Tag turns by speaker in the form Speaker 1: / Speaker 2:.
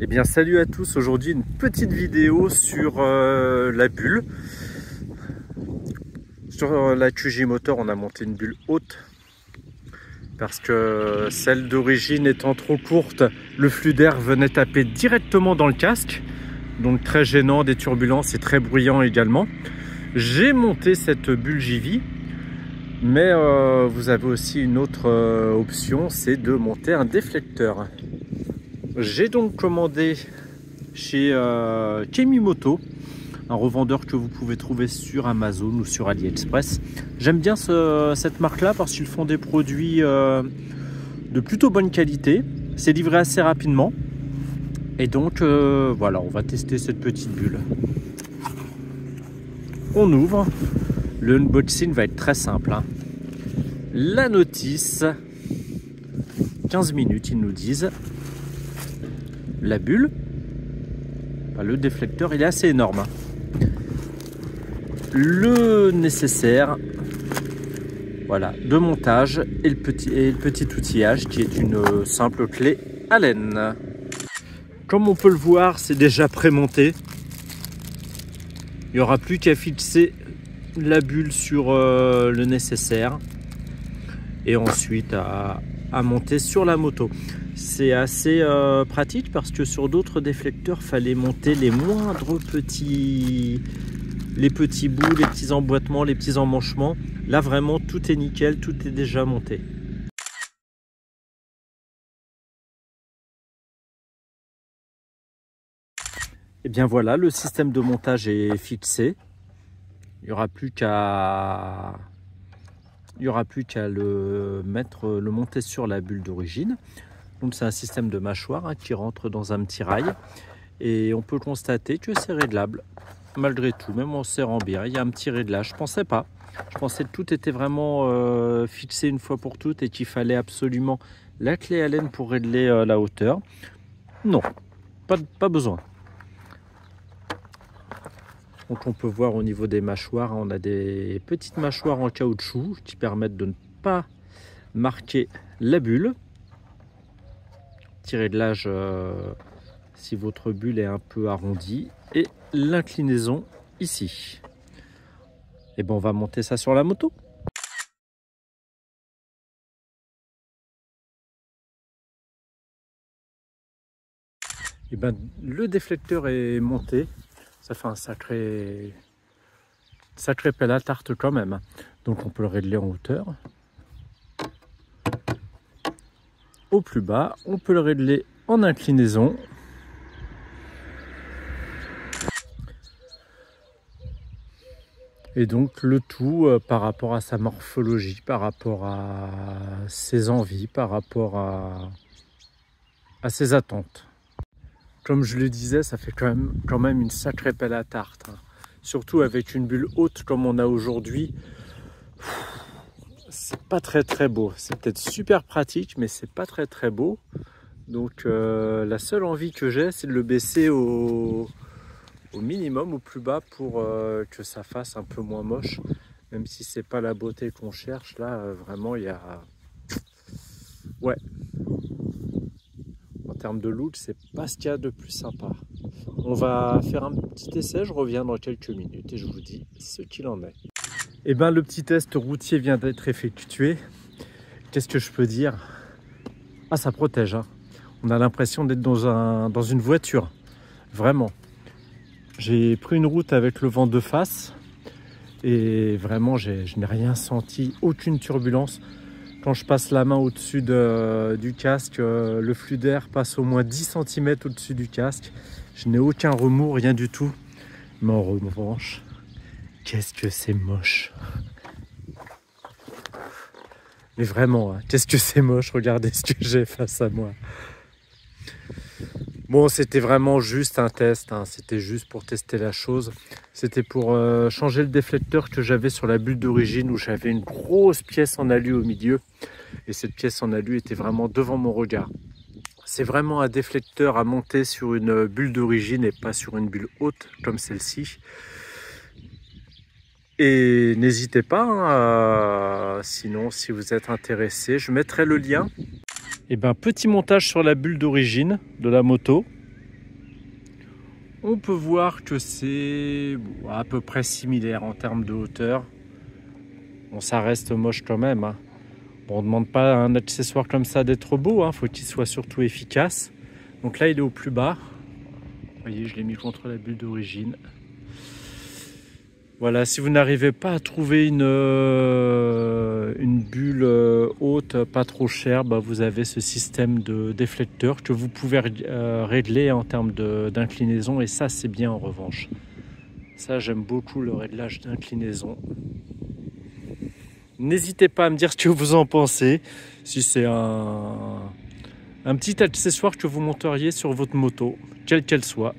Speaker 1: Eh bien salut à tous, aujourd'hui une petite vidéo sur la bulle. Sur la QJ Motor on a monté une bulle haute parce que celle d'origine étant trop courte, le flux d'air venait taper directement dans le casque. Donc très gênant, des turbulences et très bruyant également. J'ai monté cette bulle JV, mais vous avez aussi une autre option, c'est de monter un déflecteur. J'ai donc commandé chez Kemimoto, un revendeur que vous pouvez trouver sur Amazon ou sur AliExpress. J'aime bien cette marque là parce qu'ils font des produits de plutôt bonne qualité. C'est livré assez rapidement et donc voilà, on va tester cette petite bulle. On ouvre, le unboxing va être très simple, hein. La notice, 15 minutes ils nous disent. La bulle, le déflecteur, il est assez énorme. Le nécessaire, voilà, de montage et le petit outillage qui est une simple clé Allen. Comme on peut le voir, c'est déjà prémonté. Il n'y aura plus qu'à fixer la bulle sur le nécessaire et ensuite à monter sur la moto. C'est assez pratique parce que sur d'autres déflecteurs, fallait monter les moindres petits bouts, les petits emboîtements, les petits emmanchements. Là, vraiment, tout est nickel, tout est déjà monté. Et bien voilà, le système de montage est fixé. Il n'y aura plus qu'à le monter sur la bulle d'origine. Donc c'est un système de mâchoire qui rentre dans un petit rail et on peut constater que c'est réglable malgré tout, même en serrant bien. Il y a un petit réglage. Je pensais que tout était vraiment fixé une fois pour toutes et qu'il fallait absolument la clé Allen pour régler la hauteur. Non, pas besoin. Donc on peut voir au niveau des mâchoires, on a des petites mâchoires en caoutchouc qui permettent de ne pas marquer la bulle. Petit réglage si votre bulle est un peu arrondie et l'inclinaison ici. Et ben on va monter ça sur la moto. Et ben le déflecteur est monté. Ça fait un sacré pelle à tarte quand même. Donc on peut le régler en hauteur. Au plus bas, on peut le régler en inclinaison. Et donc le tout par rapport à sa morphologie, par rapport à ses envies, par rapport à ses attentes. Comme je le disais, ça fait quand même une sacrée pelle à tarte, hein. Surtout avec une bulle haute comme on a aujourd'hui. C'est pas très beau. C'est peut-être super pratique, mais c'est pas très beau. Donc la seule envie que j'ai, c'est de le baisser au minimum, au plus bas, pour que ça fasse un peu moins moche. Même si c'est pas la beauté qu'on cherche, là, vraiment, il y a... Ouais. En termes de look, c'est pas ce qu'il y a de plus sympa. On va faire un petit essai, je reviens dans quelques minutes et je vous dis ce qu'il en est. Et bien le petit test routier vient d'être effectué. Qu'est-ce que je peux dire? Ah, ça protège, hein. On a l'impression d'être dans une voiture. Vraiment. J'ai pris une route avec le vent de face et vraiment je n'ai rien senti, aucune turbulence. Quand je passe la main au-dessus du casque, le flux d'air passe au moins 10 cm au-dessus du casque. Je n'ai aucun remous, rien du tout. Mais en revanche, qu'est-ce que c'est moche. Mais vraiment, hein, qu'est-ce que c'est moche. Regardez ce que j'ai face à moi. Bon, c'était vraiment juste un test, hein. C'était juste pour tester la chose. C'était pour changer le déflecteur que j'avais sur la bulle d'origine où j'avais une grosse pièce en alu au milieu. Et cette pièce en alu était vraiment devant mon regard. C'est vraiment un déflecteur à monter sur une bulle d'origine et pas sur une bulle haute comme celle-ci. Et n'hésitez pas, hein, sinon si vous êtes intéressé, je mettrai le lien. Et ben petit montage sur la bulle d'origine de la moto. On peut voir que c'est à peu près similaire en termes de hauteur. Bon, ça reste moche quand même, hein. Bon, on ne demande pas à un accessoire comme ça d'être beau, hein. Faut qu'il soit surtout efficace. Donc là, il est au plus bas. Vous voyez, je l'ai mis contre la bulle d'origine. Voilà, si vous n'arrivez pas à trouver une bulle haute, pas trop chère, bah vous avez ce système de déflecteur que vous pouvez régler en termes d'inclinaison. Et ça, c'est bien en revanche. Ça, j'aime beaucoup le réglage d'inclinaison. N'hésitez pas à me dire ce que vous en pensez. Si c'est un petit accessoire que vous monteriez sur votre moto, quelle qu'elle soit.